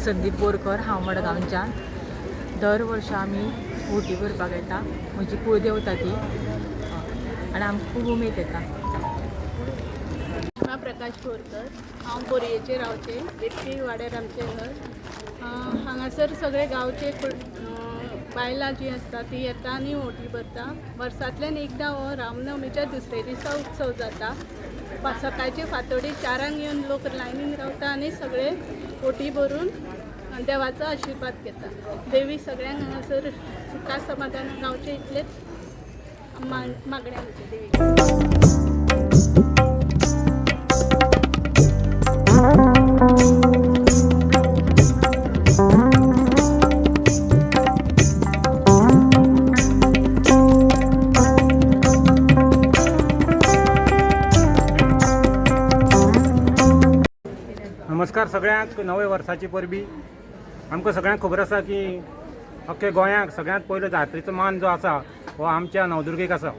संदीप बोरकर हांव मडगांवच्यान दर वर्ष आमी ओटी भरपाक येता। म्हजी कुळदेवता ती आनी आमकां खूब उमेद येता। प्रकाश बोरकर, हांव बोरयेचेर रावचे, बेतकी वाड्यार आमचें घर। हांगासर सगळे गांवचे बायलां जी आसता ती येता आनी ओटी भरता। वर्सांतल्यान एकदां हो रामनवमीच्या दुसरे दिसा उत्सव जाता। सकाळचे फांतोडेर 4 येवन लोक लायनीन रावता आनी सगळे ओटी भरून देवाचो आशिर्वाद घेता। देवी सगळ्यांक हांगासर सुखा समाधान गावचे इतलेच मागणें आमचे देवी। नमस्कार सगळ्यांक नवे वर्साची परबी। आमकां सगळ्यांक खबर आसा की अख्ख्या गोंयांक सगळ्यांत पयलो जात्रेचो मान जो आसा हो आमच्या नवदुर्गेक आसा।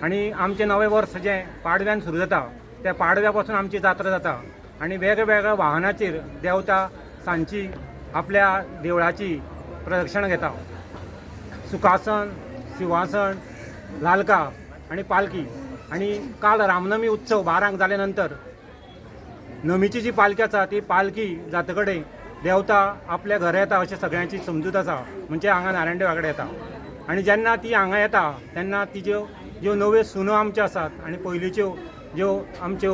आनी आमचें नवें वर्स जें पाडव्यान सुरू जाता त्या पाडव्या पासून आमची जात्रा जाता आनी वेगवेगळ्या वाहनाचेर देवता सांजची आपल्या देवळाची प्रदक्षिणा घेता। सुखासन, शिवासन, लालका आनी पालकी। आनी काल रामनवमी उत्सव 12 जाले नंतर नमीची जी पालखी आसा ती पालखी जाता कडेन देवता आपल्या घरा येता अशें सगळ्यांची समजूत आसा। म्हणजे हांगा नारायण देवा कडेन येता आनी जेन्ना ती हांगा येता तेन्ना तिज्यो ज्यो नव्यो सुनो आमच्यो आसात आनी पयलींच्यो ज्यो आमच्यो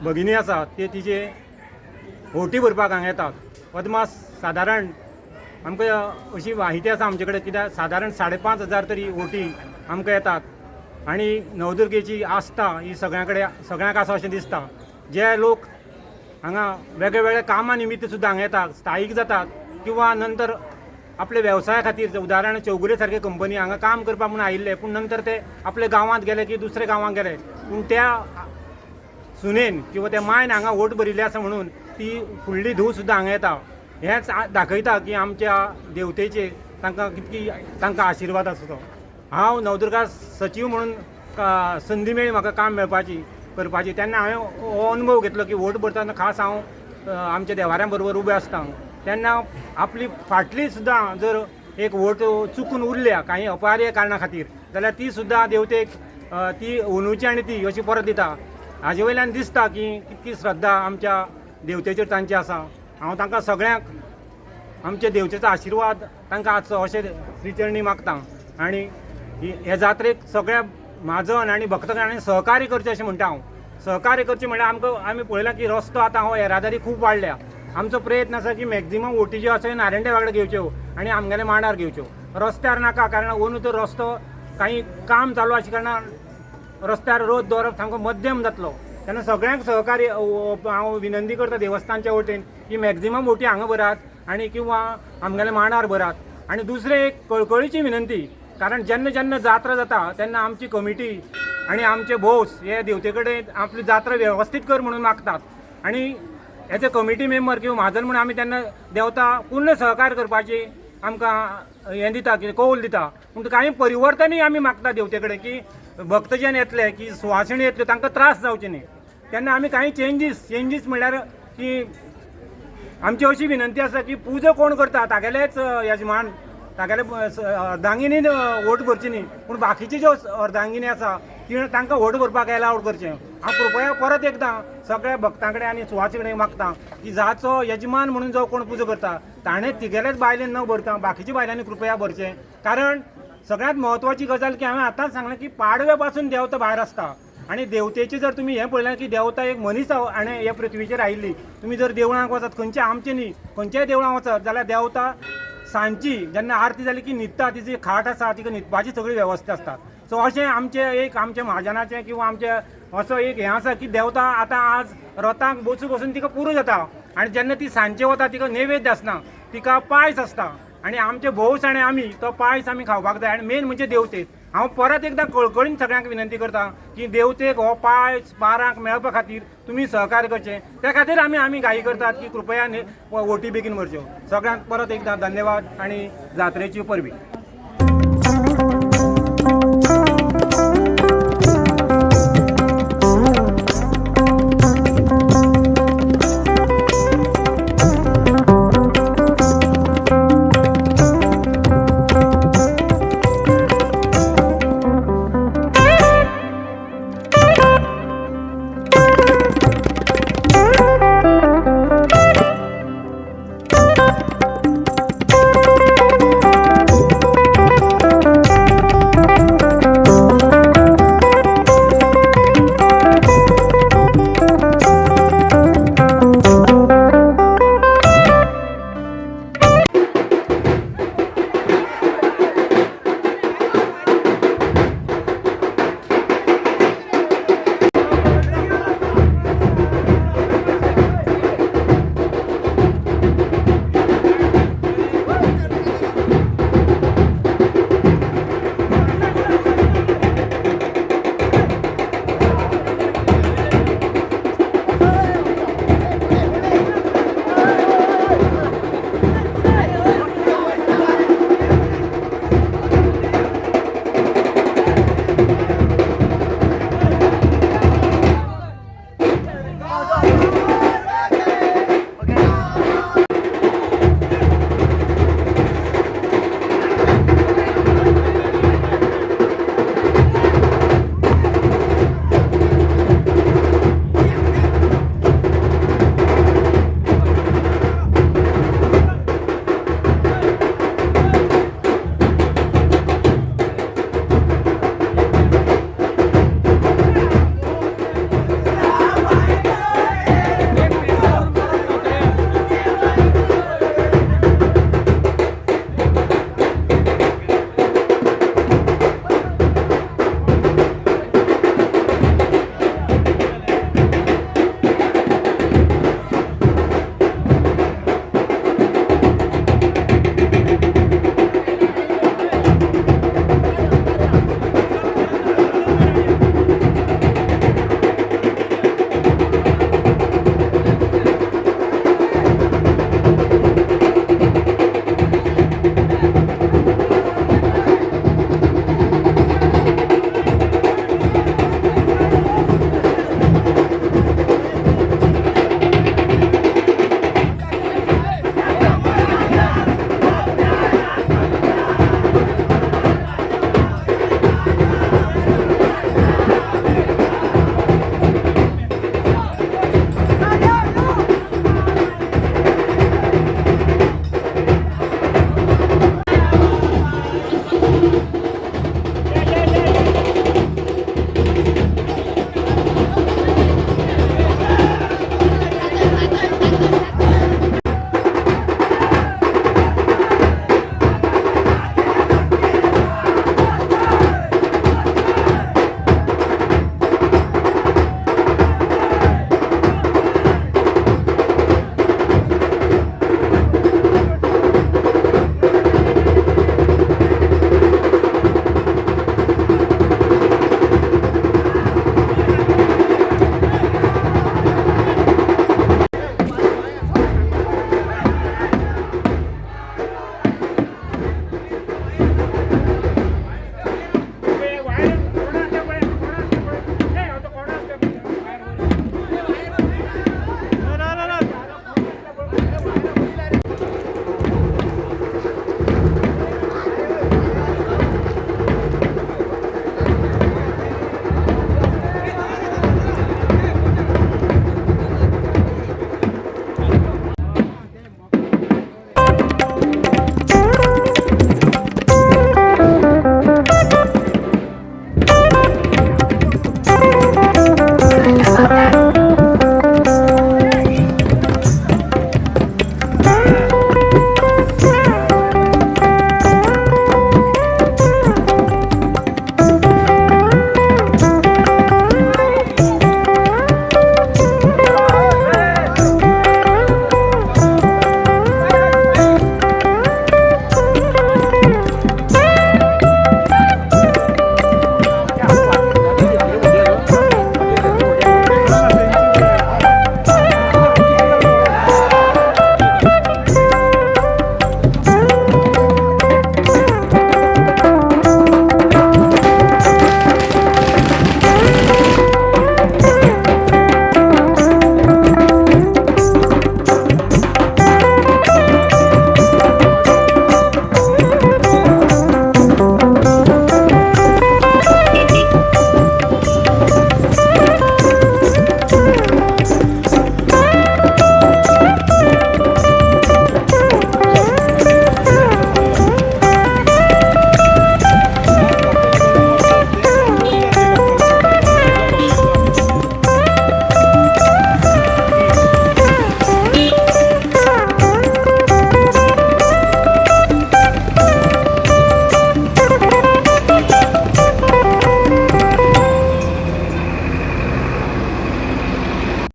भगिनी आसात ते तिजे ओटी भरपाक हांगा येतात। अदमास सादारण आमकां अशी माहिती आसा आमचे कडेन, कित्याक सादारण 5,500 तरी ओटी आमकां येतात। आनी नवदुर्गेची आस्था ही सगळ्यांक आसा अशें दिसता। जे लोक हांगा वेगळे वेगळे कामा निमित्त सुद्दां हांगा येतात, स्थायीक जातात किंवा नंतर आपल्या वेवसाया खातीर, उदाहरण चौगुले सारके कंपनी हांगा काम करपाक म्हणून आयिल्ले, पूण नंतर ते आपल्या गांवांत गेले की दुसऱ्या गांवांत गेले, पूण त्या सुनेन किंवा त्या मायन हांगा वोट भरिल्ली आसा म्हणून ती फुडली धूव सुद्दां हांगा येता। हेंच दाखयता की आमच्या देवतेचे तांकां आशिर्वाद आसा तो। हांव नवदुर्गा सचिव म्हणून संदी मेळ्ळी म्हाका काम करपाची तेन्ना हांवें हो अनुभव घेतलो की वोट भरतना खास हांव आमच्या देवाऱ्यां बरोबर उबें आसता तेन्ना आपली फाटली सुद्दां जर एक वोट चुकून उरल्या कांय अपहार्य कारणां खातीर जाल्यार ती सुद्दां देवतेक ती अंदुची आनी ती अशी परत दिता। हाजे वयल्यान दिसता की कितली श्रद्धा आमच्या देवतेचेर तांची आसा। हांव तांकां सगळ्यांक आमच्या देवतेचो आशिर्वाद तांकां आसचो अशें श्रीचरणी मागता। आनी हे जात्रेक सगळ्या म्हाजन आनी भक्तगणांनी सहकार्य करचें अशें म्हणटा हांव। सहकार्य करचें म्हळ्यार आमी पळयलां की रस्तो आतां हो येरादारी खूब वाडल्या। आमचो प्रयत्न आसा की मॅक्झिमम ओटी ज्यो आसा नारायण देवा कडेन घेवच्यो आनी आमगेल्या मांडार घेवच्यो। रस्त्यार नाका, कारण अंदू तर रस्तो काही काम चालू आशिल्ल्या कारणान रस्त्यार रोज दवरप सामको मध्यम जातलो। तेन्ना सगळ्यांक सहकार्य हांव विनंती करता देवस्थानच्या वटेन की मॅक्झिमम ओटी हांगा भरात आनी किंवा आमगेल्या मांडार भरात। आनी दुसरें एक कळकळीची विनंती, कारण जेन्ना जेन्ना जात्रा जाता तेन्ना आमची कमिटी आनी आमचे भोस हे देवते कडेन आपली जात्रा वेवस्थीत कर म्हणून मागतात आनी हेचे कमिटी मेंबर किंवा म्हाजन म्हणून आमी तेन्ना देवता पूर्ण सहकार्य करपाची आमकां हें दिता की कौल दिता। पूण कांय परिवर्तनूय आमी मागता देवते कडेन की भक्तजन येतले की सुवासिणी येतल्यो तांकां त्रास जावचे न्ही। तेन्ना आमी कांय चेंजीस म्हळ्यार की आमची अशी विनंती आसा की पुजा कोण करता तागेलेच यजमान तागेले अर्धांगिनीन वोट भरची न्ही, पूण बाकीचे ज्यो अर्धांगिनी आसा ती तांकां वोट भरपाक एलावड करचें। हांव कृपया परत एकदां सगळ्या भक्तां कडेन आनी सुवासी कडेन मागता की जाचो यजमान म्हणून जो कोण पुजा करता ताणें तिगेलेच बायलेन न भरता बाकीच्या बायलांनी कृपया भरचें। कारण सगळ्यांत म्हत्वाची गजाल की हांवें आतांच सांगलें की पाडव्या पासून देवता भायर आसता आनी देवतेची जर तुमी हें पळयलें की देवता एक मनीस आनी हे पृथ्वीचेर आयिल्ली। तुमी जर देवळांक वचत, खंयच्या आमचे न्ही खंयच्याय देवळांक वचत जाल्यार देवता सांजची जेन्ना आरती जाली की न्हिदता, तिची खाट आसा तिका न्हिदपाची सगळी वेवस्था आसता। सो अशें आमचे म्हाजनाचें किंवा आमचें असो एक हें आसा की देवता आतां आज रथांक बसून तिका पुरो जाता आनी जेन्ना ती सांजचे वता तिका नैवेद्य आसना, तिका पायस आसता आनी आमचे भोवस आनी आमी तो पायस आमी खावपाक जाय। आनी मेन म्हणजे देवतेक हांव परत एकदां कळकळीन सगळ्यांक विनंती करता की देवतेक हो पायस बारांक मेळपा खातीर तुमी सहकार्य करचें। त्या खातीर आमी घाई करतात की कृपया ओटी बेगीन भरच्यो। सगळ्यांक परत एकदां धन्यवाद आनी जात्रेची परबी।